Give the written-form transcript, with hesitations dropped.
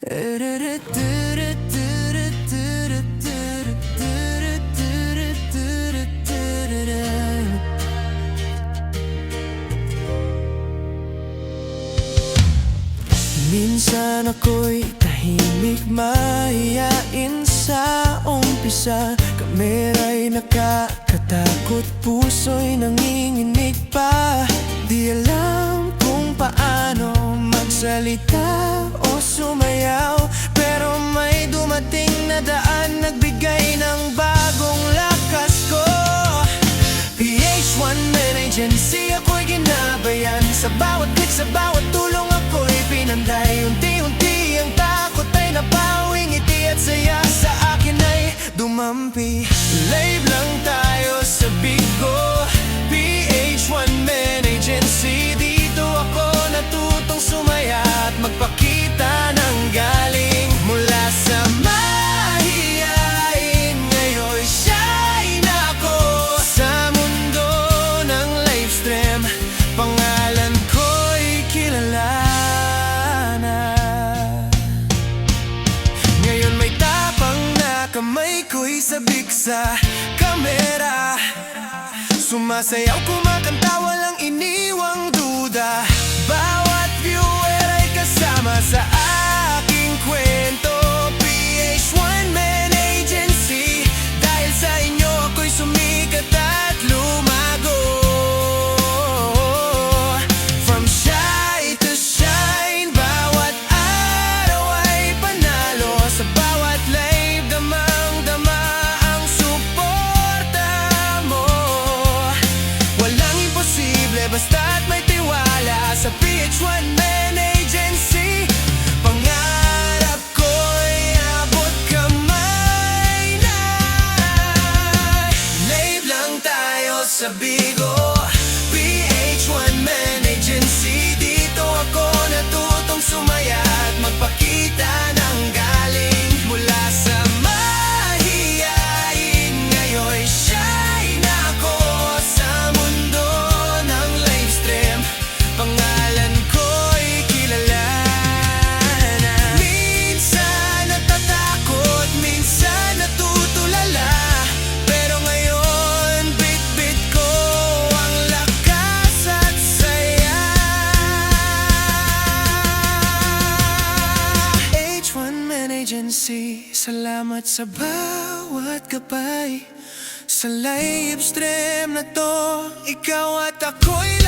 Minsan ako'y tahimik, mahiyain sa umpisa. Kamera'y nakakatakot, puso'y nanginginig pa. Di alam kung paano magsalita o sumayaw, pero may dumating na daan, nagbigay ng bagong lakas ko. PH1 Man Agency, ako'y ginabayan. Sa bawat click, sa bawat tulong ako'y pinanday. Unti-unti ang takot ay napawing ngiti at saya sa akin ay dumampi. Live lang tayo sa Bigo, PH1 Man Agency. Dito ako natutong sumaya at magpakita ng galing. Mula sa mahiyain, ngayon shine ako sa mundo ng livestream. Pangalan ko'y kilala na. Ngayon may tapang na kamay ko'y sabik sa kamera. Sumasayaw, kumakanta, walang iniwang duda. Bawat viewer ay kasama sa aking kwento. PH1 Man Agency, dahil sa inyo ako'y sumikat at lumago. From shy to shine, bawat araw ay panalo. Sa bawat live, damang-dama ang suporta mo. Walang imposible basta't may tiwala sa PH1 Man Agency. Pangarap ko'y abot kamay na. Live lang tayo sa Bigo, PH1 Man Agency. Dito ako natutong sumaya at magpakita ng galing. Mula sa mahiyain, ngayon shine ako sa mundo ng livestream. Pangalan ko'y kilala na. Minsan natatakot, minsan natutulala, pero ngayon bit-bit ko ang lakas at saya. PH1 Man Agency, salamat sa bawat gabay. Sa livestream na to, ikaw at ako'y